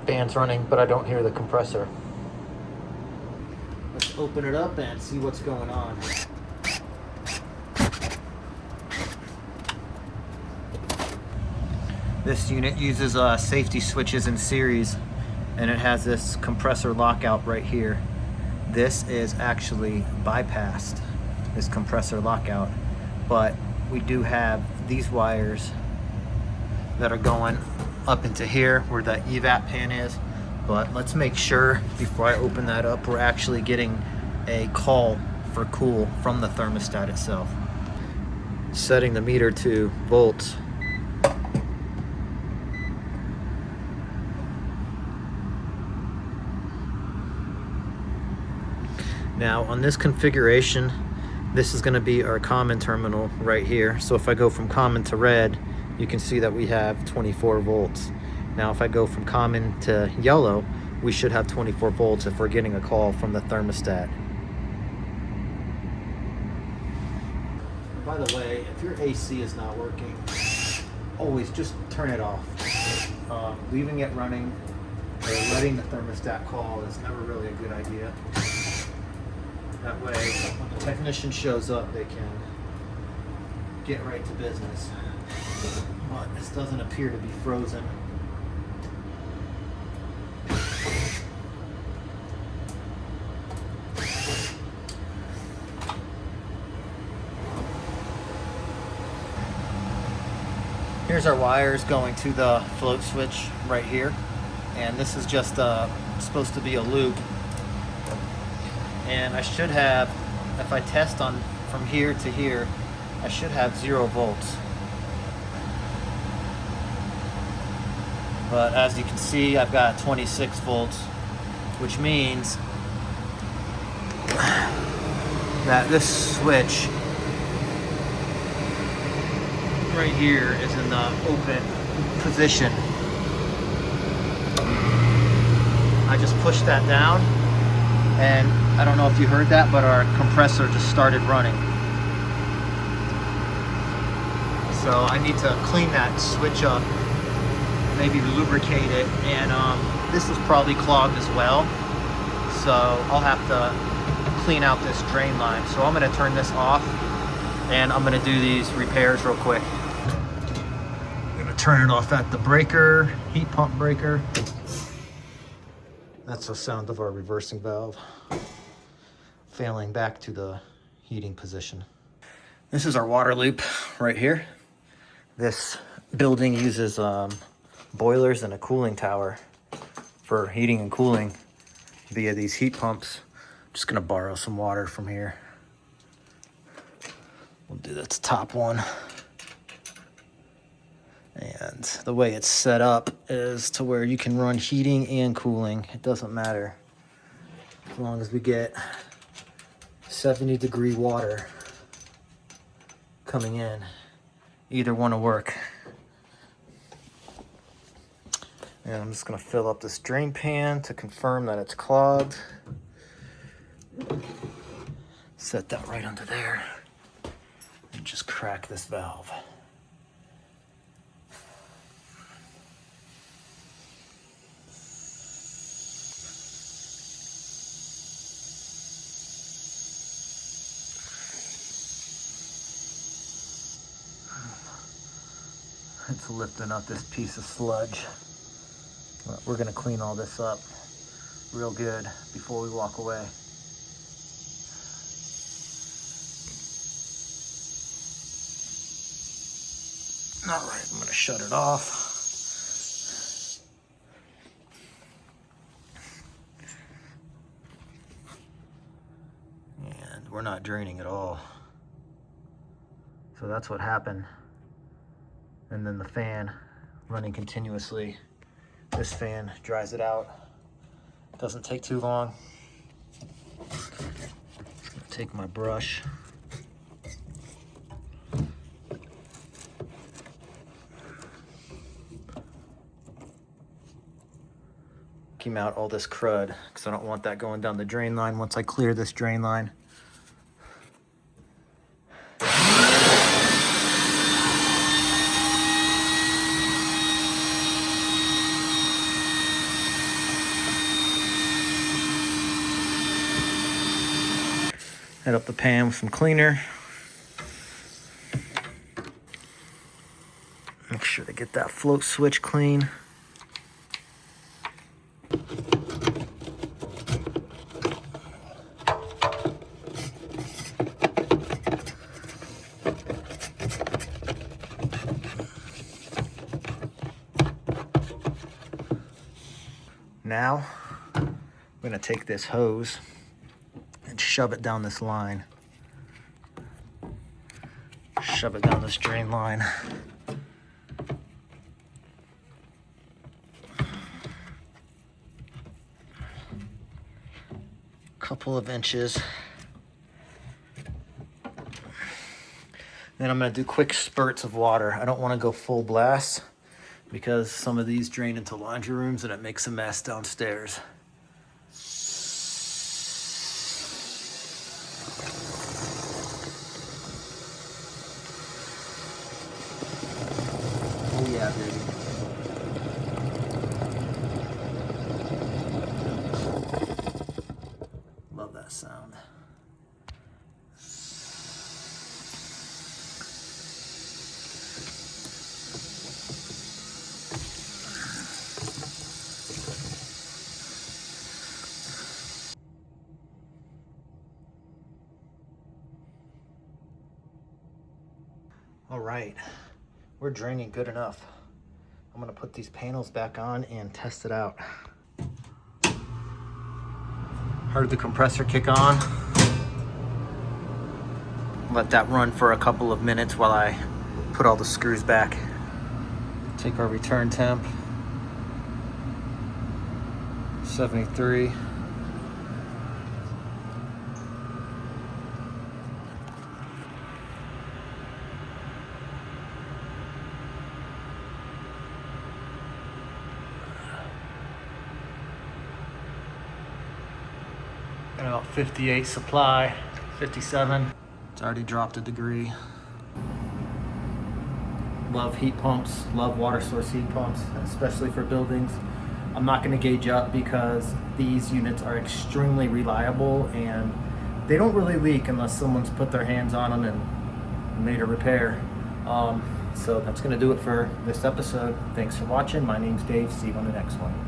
fan's running, but I don't hear the compressor. Let's open it up and see what's going on. This unit uses safety switches in series, and it has this compressor lockout right here. This is actually bypassed, this compressor lockout, but we do have these wires that are going up into here where the evap pan is. But let's make sure before I open that up we're actually getting a call for cool from the thermostat itself. Setting the meter to volts. Now on this configuration, this is going to be our common terminal right here. So if I go from common to red, you can see that we have 24 volts. Now if I go from common to yellow, we should have 24 volts if we're getting a call from the thermostat. By the way, if your AC is not working, always just turn it off. Leaving it running or letting the thermostat call is never really a good idea. That way, when the technician shows up, they can get right to business. But this doesn't appear to be frozen. Here's our wires going to the float switch right here. And this is just supposed to be a loop. And I should have, if I test on from here to here, I should have 0 volts. But as you can see, I've got 26 volts, which means that this switch right here is in the open position. I just pushed that down, and I don't know if you heard that, but our compressor just started running. So I need to clean that switch up, maybe lubricate it, and this is probably clogged as well. So I'll have to clean out this drain line. So I'm gonna turn this off, and I'm gonna do these repairs real quick. I'm gonna turn it off at the breaker, heat pump breaker. That's the sound of our reversing valve failing back to the heating position. This is our water loop right here. This building uses boilers and a cooling tower for heating and cooling via these heat pumps. I'm just gonna borrow some water from here. We'll do that top one. And the way it's set up is to where you can run heating and cooling. It doesn't matter as long as we get 70-degree water coming in. Either one will work. And I'm just gonna fill up this drain pan to confirm that it's clogged. Set that right under there and just crack this valve. It's lifting up this piece of sludge. But we're gonna clean all this up real good before we walk away. All right, I'm gonna shut it off. And we're not draining at all. So that's what happened. And then the fan running continuously. This fan dries it out. Doesn't take too long. Take my brush. Came out all this crud because I don't want that going down the drain line once I clear this drain line. Head up the pan with some cleaner. Make sure to get that float switch clean. Now, I'm gonna take this hose and shove it down this line. Shove it down this drain line. Couple of inches. Then I'm gonna do quick spurts of water. I don't wanna go full blast because some of these drain into laundry rooms and it makes a mess downstairs. Oh yeah, baby. Love that sound. All right, we're draining good enough. I'm gonna put these panels back on and test it out. Heard the compressor kick on. Let that run for a couple of minutes while I put all the screws back. Take our return temp, 73. And about 58 supply, 57. It's already dropped a degree. Love heat pumps, love water source heat pumps, especially for buildings. I'm not gonna gauge up because these units are extremely reliable and they don't really leak unless someone's put their hands on them and made a repair. So that's gonna do it for this episode. Thanks for watching. My name's Dave. See you on the next one.